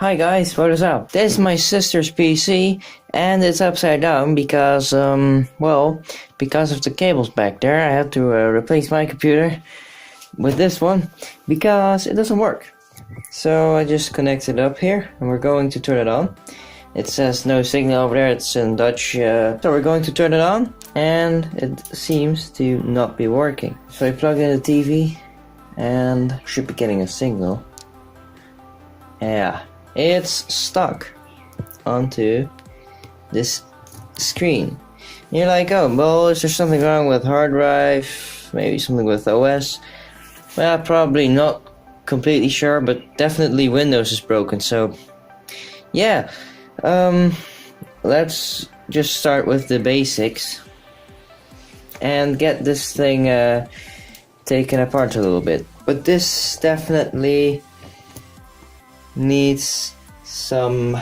Hi guys, what is up? This is my sister's PC and it's upside down because, because of the cables back there. I had to replace my computer with this one because it doesn't work. So I just connected it up here and we're going to turn it on. It says no signal over there, it's in Dutch, so we're going to turn it on and it seems to not be working. So I plug in the TV and should be getting a signal. Yeah. It's stuck onto this screen. You're like, oh, well, is there something wrong with hard drive? Maybe something with OS? Well, probably not completely sure, but definitely Windows is broken. So, yeah, let's just start with the basics and get this thing taken apart a little bit. But this definitely needs some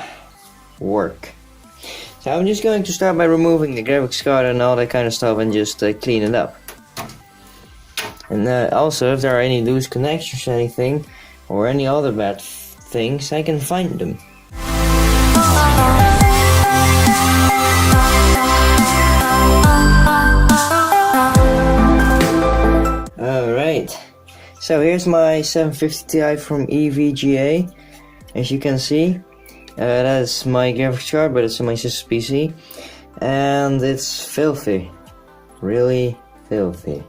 work. So I'm just going to start by removing the graphics card and all that kind of stuff and just clean it up. And also, if there are any loose connections or anything, or any other bad things, I can find them. Alright, so here's my 750 Ti from EVGA. As you can see, that's my graphics card, but it's on my sister's PC, and it's filthy, really filthy.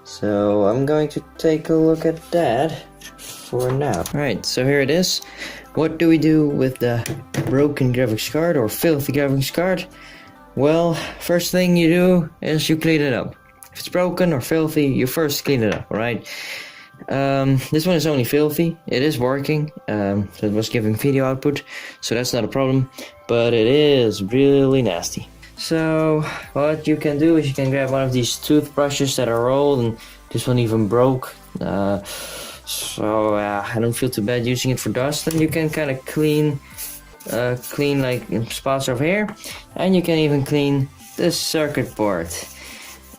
So I'm going to take a look at that for now. Alright, so here it is. What do we do with the broken graphics card or filthy graphics card? Well, first thing you do is you clean it up. If it's broken or filthy, you first clean it up, alright? This one is only filthy. It is working, so it was giving video output, so that's not a problem, but it is really nasty. So what you can do is you can grab one of these toothbrushes that are old, and this one even broke, so I don't feel too bad using it for dust, and you can kind of clean like spots over here, and you can even clean the circuit board.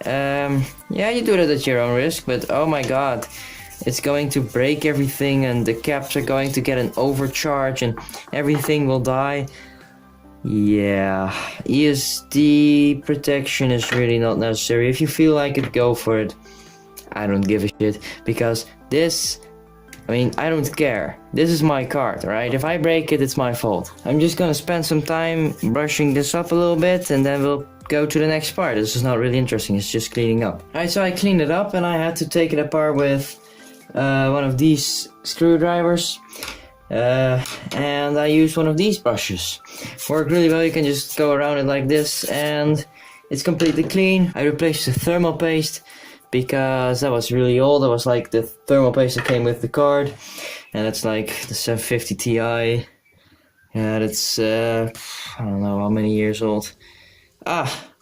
Yeah, you do that at your own risk, but oh my god, it's going to break everything and the caps are going to get an overcharge and everything will die. Yeah, ESD protection is really not necessary. If you feel like it, go for it. I don't give a shit because this, I don't care. This is my card, right? If I break it, it's my fault. I'm just gonna spend some time brushing this up a little bit and then we'll go to the next part. This is not really interesting, it's just cleaning up. Alright, so I cleaned it up and I had to take it apart with one of these screwdrivers, and I used one of these brushes. Work really well. You can just go around it like this and it's completely clean. I replaced the thermal paste because that was really old. That was like the thermal paste that came with the card, and it's like the 750 Ti. Yeah, that's I don't know how many years old.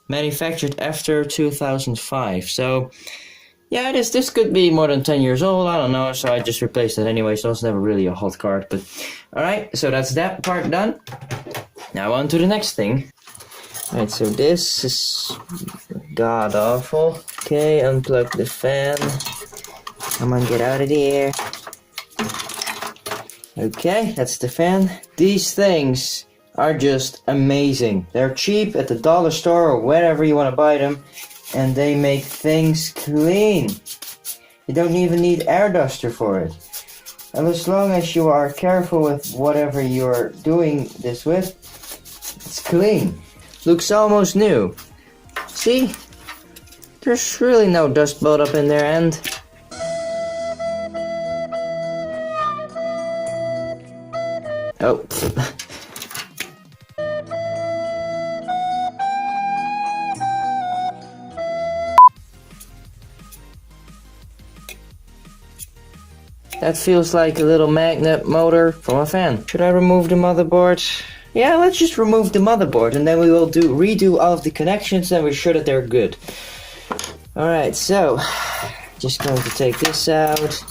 Manufactured after 2005. So yeah, this could be more than 10 years old, I don't know, so I just replaced it anyway, so it's never really a hot card, but alright, so that's that part done. Now on to the next thing. Alright, so this is god awful. Okay, unplug the fan. Come on, get out of the air. Okay, that's the fan. These things are just amazing. They're cheap at the dollar store or wherever you want to buy them. And they make things clean. You don't even need air duster for it. And as long as you are careful with whatever you're doing this with, it's clean. Looks almost new. See? There's really no dust buildup in there, and oh. That feels like a little magnet motor from a fan. Should I remove the motherboard? Yeah, let's just remove the motherboard and then we will redo all of the connections and we're sure that they're good. Alright, so just going to take this out.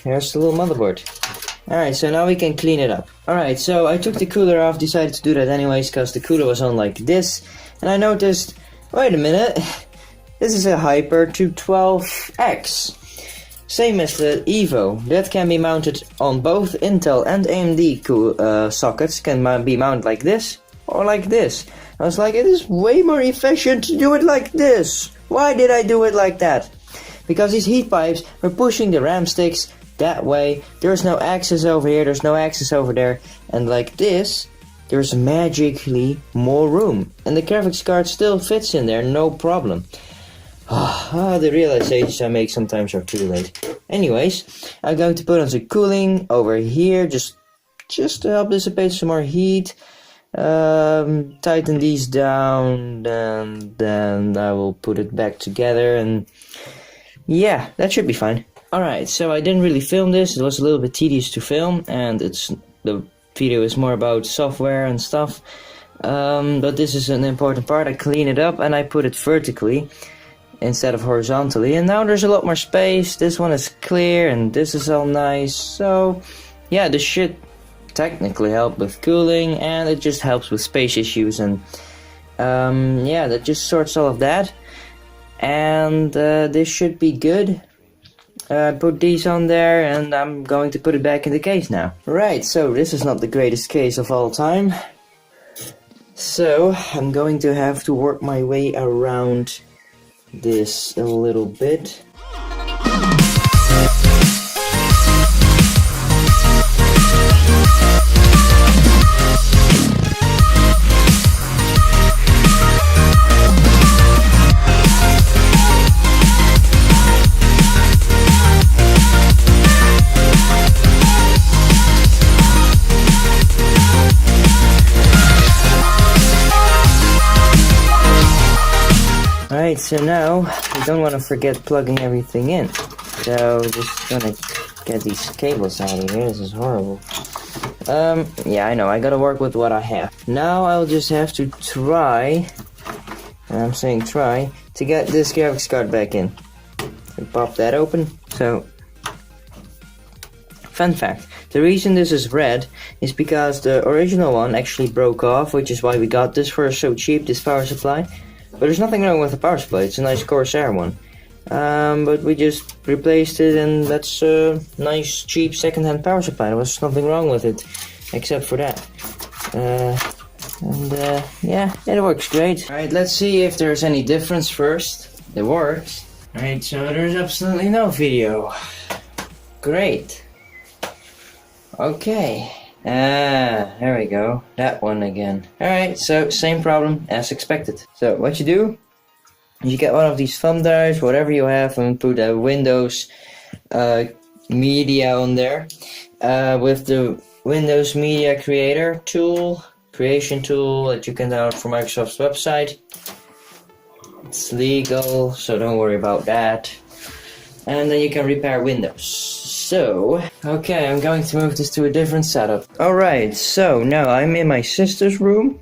here's the little motherboard. Alright, so now we can clean it up. Alright, so I took the cooler off, decided to do that anyways, because the cooler was on like this. And I noticed, wait a minute, this is a Hyper 212X. Same as the Evo, that can be mounted on both Intel and AMD sockets, can be mounted like this, or like this. I was like, it is way more efficient to do it like this. Why did I do it like that? Because these heat pipes were pushing the RAM sticks that way. There's no axis over here, there's no axis over there. And like this, there's magically more room. And the graphics card still fits in there, no problem. The realizations I make sometimes are too late. Anyways, I'm going to put on some cooling over here, just to help dissipate some more heat. Tighten these down, and then I will put it back together, and yeah, that should be fine. Alright, so I didn't really film this, it was a little bit tedious to film, and the video is more about software and stuff. But this is an important part. I clean it up and I put it vertically instead of horizontally, and now there's a lot more space. This one is clear and this is all nice. So yeah, this should technically help with cooling, and it just helps with space issues, and yeah, that just sorts all of that. And this should be good. Put these on there, and I'm going to put it back in the case now. Right, so this is not the greatest case of all time, so I'm going to have to work my way around this a little bit. Alright, so now we don't want to forget plugging everything in. So just gonna get these cables out of here. This is horrible. Yeah, I know, I gotta work with what I have. Now I'll just have to try, and I'm saying try, to get this graphics card back in. And pop that open. So, fun fact, the reason this is red is because the original one actually broke off, which is why we got this for so cheap, this power supply. But there's nothing wrong with the power supply, it's a nice Corsair one. But we just replaced it, and that's a nice cheap second-hand power supply. There was nothing wrong with it, except for that. Yeah, it works great. Alright, let's see if there's any difference first. It works. Alright, so there's absolutely no video. Great. Okay. There we go. That one again. Alright, so same problem as expected. So what you do, you get one of these thumb drives, whatever you have, and put a Windows media on there. With the Windows Media Creator tool, creation tool that you can download from Microsoft's website. It's legal, so don't worry about that. And then you can repair Windows. So, okay, I'm going to move this to a different setup. Alright, so now I'm in my sister's room.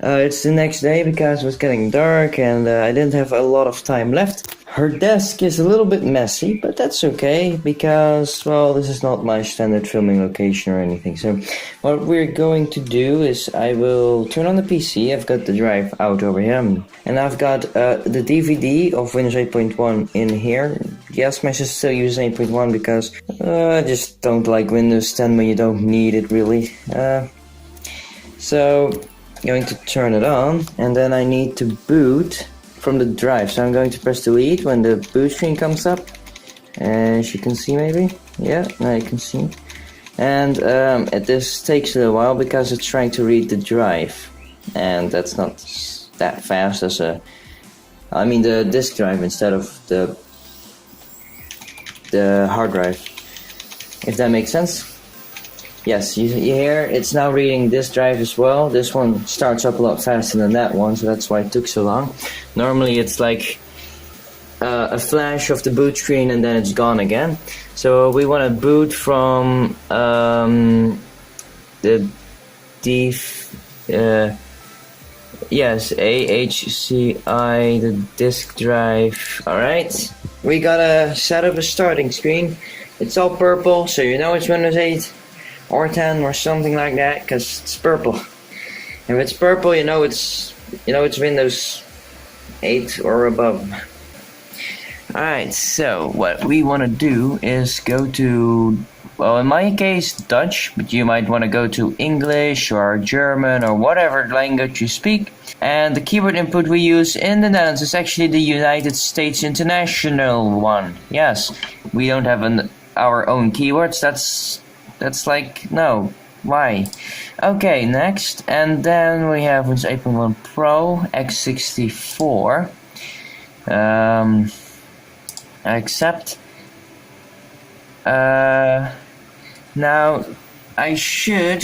It's the next day because it was getting dark and I didn't have a lot of time left. Her desk is a little bit messy, but that's okay because, well, this is not my standard filming location or anything. So what we're going to do is I will turn on the PC. I've got the drive out over here, and I've got the DVD of Windows 8.1 in here. Yes, my sister still uses 8.1 because I just don't like Windows 10 when you don't need it really. So I'm going to turn it on, and then I need to boot from the drive. So I'm going to press delete when the boot screen comes up. As you can see, maybe. Yeah, now you can see. And this takes a little while because it's trying to read the drive, and that's not that fast as I mean the disk drive instead of the hard drive, if that makes sense. Yes, you hear it's now reading this drive as well. This one starts up a lot faster than that one, so that's why it took so long. Normally it's like a flash of the boot screen and then it's gone again. So we want to boot from the yes, AHCI, the disk drive. Alright, we gotta set up a starting screen. It's all purple, so you know it's Windows 8 or 10 or something like that, because it's purple. If it's purple, you know it's Windows 8 or above. Alright, so what we want to do is go to, well, in my case Dutch, but you might want to go to English or German or whatever language you speak. And the keyboard input we use in the Netherlands is actually the United States International one. Yes, we don't have our own keywords. That's like, no, why? Okay, next, and then we have Windows 8.1 Pro x64. Accept. Now I should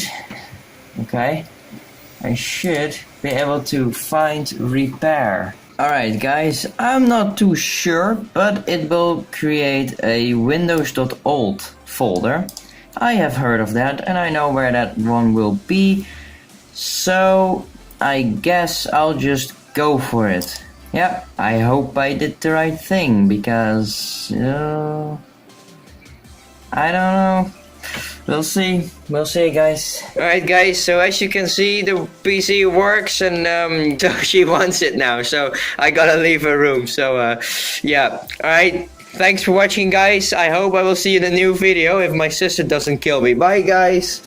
be able to find repair. Alright guys, I'm not too sure, but it will create a windows.old folder. I have heard of that and I know where that one will be, so I guess I'll just go for it. Yep, I hope I did the right thing, because I don't know. We'll see guys. Alright guys, so as you can see, the PC works, and so she wants it now, so I gotta leave her room. So yeah, alright, thanks for watching guys. I hope I will see you in a new video if my sister doesn't kill me. Bye guys.